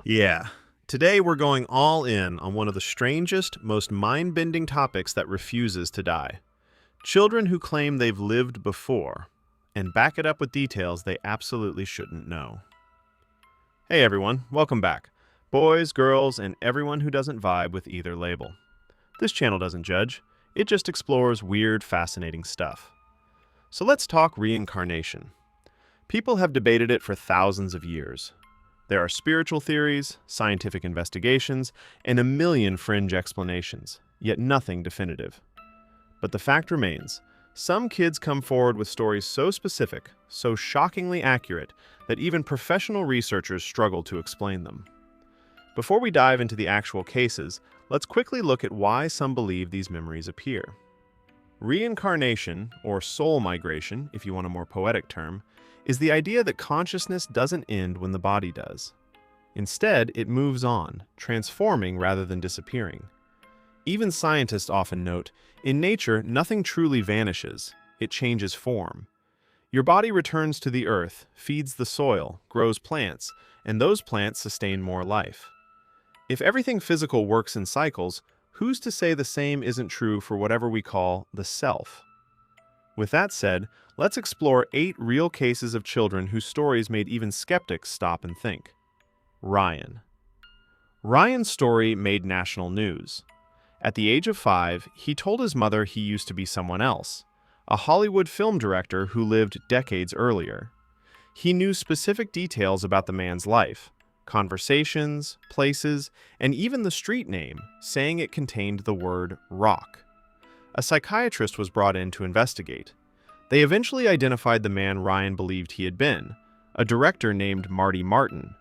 Yeah. Today we're going all in on one of the strangest, most mind-bending topics that refuses to die. Children who claim they've lived before, and back it up with details they absolutely shouldn't know. Hey everyone, welcome back. Boys, girls, and everyone who doesn't vibe with either label. This channel doesn't judge, it just explores weird, fascinating stuff. So let's talk reincarnation. People have debated it for thousands of years. There are spiritual theories, scientific investigations, and a million fringe explanations, yet nothing definitive. But the fact remains, some kids come forward with stories so specific, so shockingly accurate, that even professional researchers struggle to explain them. Before we dive into the actual cases, let's quickly look at why some believe these memories appear. Reincarnation, or soul migration, if you want a more poetic term, is the idea that consciousness doesn't end when the body does. Instead, it moves on, transforming rather than disappearing. Even scientists often note, in nature, nothing truly vanishes, it changes form. Your body returns to the earth, feeds the soil, grows plants, and those plants sustain more life. If everything physical works in cycles, who's to say the same isn't true for whatever we call the self? With that said, let's explore 8 real cases of children whose stories made even skeptics stop and think. Ryan. Ryan's story made national news. At the age of 5, he told his mother he used to be someone else, a Hollywood film director who lived decades earlier. He knew specific details about the man's life, conversations, places, and even the street name, saying it contained the word rock. A psychiatrist was brought in to investigate. They eventually identified the man Ryan believed he had been, a director named Marty Martin.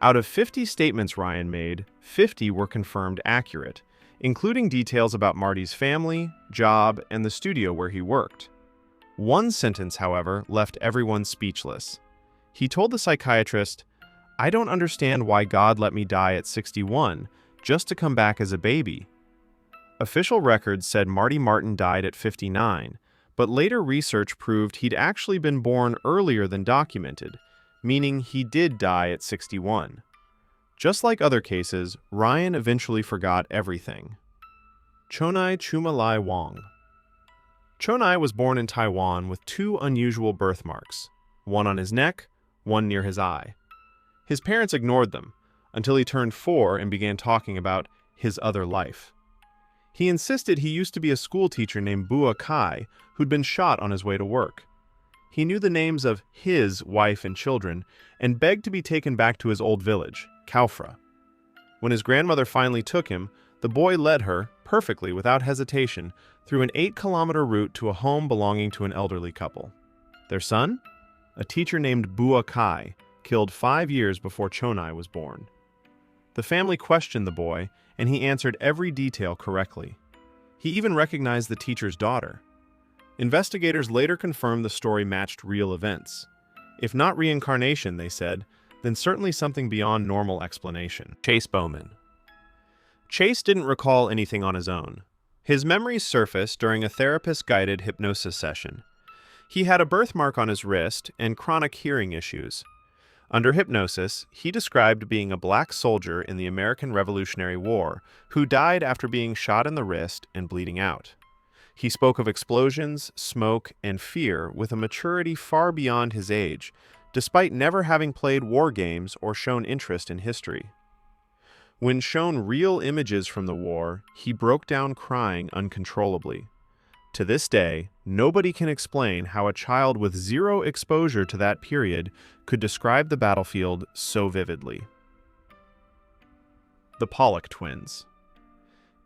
Out of 50 statements Ryan made, 50 were confirmed accurate, including details about Marty's family, job, and the studio where he worked. One sentence, however, left everyone speechless. He told the psychiatrist, "I don't understand why God let me die at 61, just to come back as a baby." Official records said Marty Martin died at 59, but later research proved he'd actually been born earlier than documented, meaning he did die at 61. Just like other cases, Ryan eventually forgot everything. Chonai Chumalai Wong. Chonai was born in Taiwan with 2 unusual birthmarks, one on his neck, one near his eye. His parents ignored them, until he turned 4 and began talking about his other life. He insisted he used to be a school teacher named Bua Kai who'd been shot on his way to work. He knew the names of his wife and children and begged to be taken back to his old village, Kaufra. When his grandmother finally took him, the boy led her, perfectly without hesitation, through an 8-kilometer route to a home belonging to an elderly couple. Their son? A teacher named Bua Kai, killed 5 years before Chonai was born. The family questioned the boy, and he answered every detail correctly. He even recognized the teacher's daughter. Investigators later confirmed the story matched real events. If not reincarnation, they said, then certainly something beyond normal explanation. Chase Bowman. Chase didn't recall anything on his own. His memories surfaced during a therapist-guided hypnosis session. He had a birthmark on his wrist and chronic hearing issues. Under hypnosis, he described being a black soldier in the American Revolutionary War who died after being shot in the wrist and bleeding out. He spoke of explosions, smoke, and fear with a maturity far beyond his age, despite never having played war games or shown interest in history. When shown real images from the war, he broke down crying uncontrollably. To this day, nobody can explain how a child with 0 exposure to that period could describe the battlefield so vividly. The Pollock twins.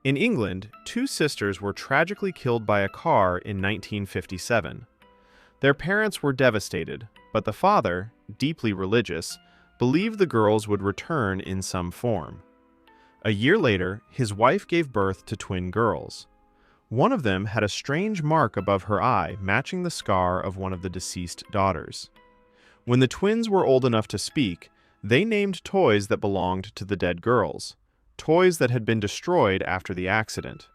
In England, 2 sisters were tragically killed by a car in 1957. Their parents were devastated, but the father, deeply religious, believed the girls would return in some form. A year later, his wife gave birth to twin girls. One of them had a strange mark above her eye matching the scar of one of the deceased daughters. When the twins were old enough to speak, they named toys that belonged to the dead girls, toys that had been destroyed after the accident.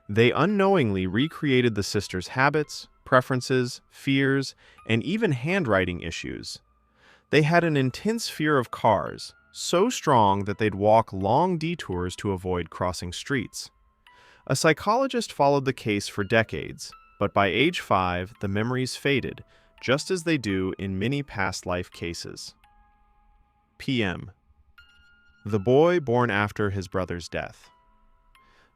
They unknowingly recreated the sisters' habits, preferences, fears, and even handwriting issues. They had an intense fear of cars, so strong that they'd walk long detours to avoid crossing streets. A psychologist followed the case for decades, but by age 5, the memories faded, just as they do in many past life cases. PM. The boy born after his brother's death.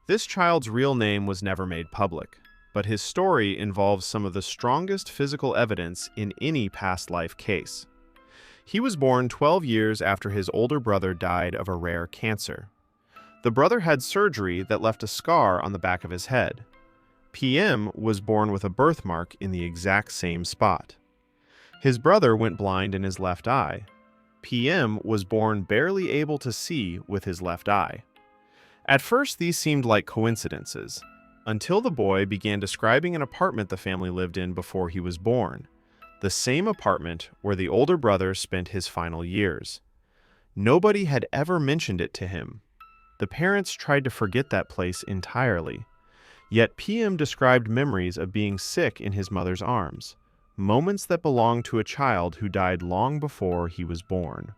This child's real name was never made public, but his story involves some of the strongest physical evidence in any past life case. He was born 12 years after his older brother died of a rare cancer. The brother had surgery that left a scar on the back of his head. PM was born with a birthmark in the exact same spot. His brother went blind in his left eye. PM was born barely able to see with his left eye. At first, these seemed like coincidences, until the boy began describing an apartment the family lived in before he was born, the same apartment where the older brother spent his final years. Nobody had ever mentioned it to him. The parents tried to forget that place entirely. Yet PM described memories of being sick in his mother's arms, moments that belonged to a child who died long before he was born.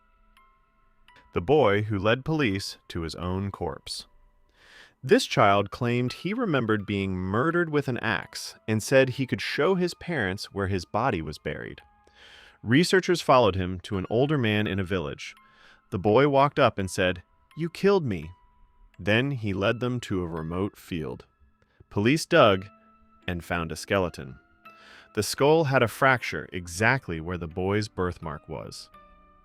The boy who led police to his own corpse. This child claimed he remembered being murdered with an axe and said he could show his parents where his body was buried. Researchers followed him to an older man in a village. The boy walked up and said, "You killed me." Then he led them to a remote field. Police dug and found a skeleton. The skull had a fracture exactly where the boy's birthmark was.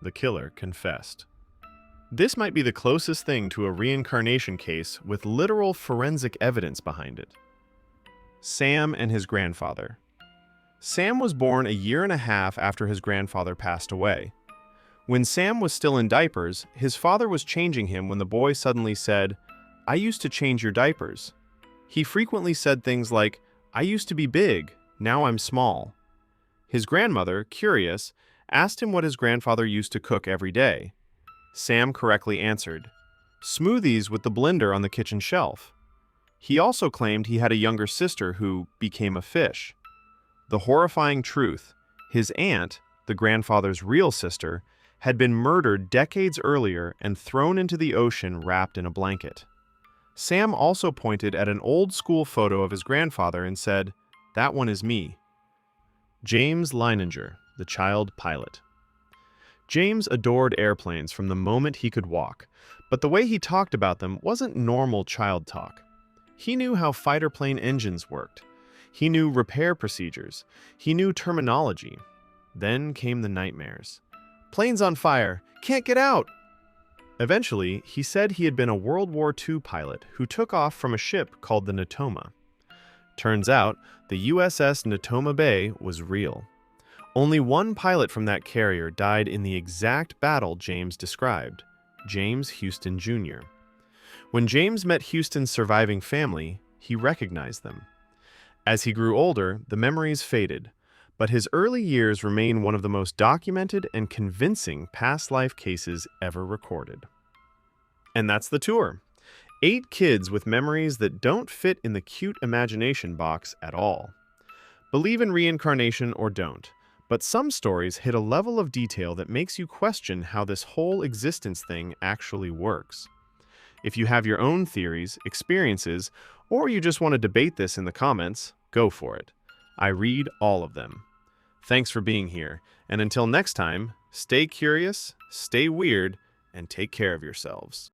The killer confessed. This might be the closest thing to a reincarnation case with literal forensic evidence behind it. Sam and his grandfather. Sam was born a year and a half after his grandfather passed away. When Sam was still in diapers, his father was changing him when the boy suddenly said, "I used to change your diapers." He frequently said things like, "I used to be big, now I'm small." His grandmother, curious, asked him what his grandfather used to cook every day. Sam correctly answered, "Smoothies with the blender on the kitchen shelf." He also claimed he had a younger sister who became a fish. The horrifying truth, his aunt, the grandfather's real sister, had been murdered decades earlier and thrown into the ocean wrapped in a blanket. Sam also pointed at an old-school photo of his grandfather and said, "That one is me." James Leininger, the child pilot. James adored airplanes from the moment he could walk, but the way he talked about them wasn't normal child talk. He knew how fighter plane engines worked. He knew repair procedures. He knew terminology. Then came the nightmares. "Plane's on fire! Can't get out!" Eventually, he said he had been a World War II pilot who took off from a ship called the Natoma. Turns out, the USS Natoma Bay was real. Only one pilot from that carrier died in the exact battle James described, James Houston Jr. When James met Houston's surviving family, he recognized them. As he grew older, the memories faded, but his early years remain one of the most documented and convincing past life cases ever recorded. And that's the tour. 8 kids with memories that don't fit in the cute imagination box at all. Believe in reincarnation or don't, but some stories hit a level of detail that makes you question how this whole existence thing actually works. If you have your own theories, experiences, or you just want to debate this in the comments, go for it. I read all of them. Thanks for being here, and until next time, stay curious, stay weird, and take care of yourselves.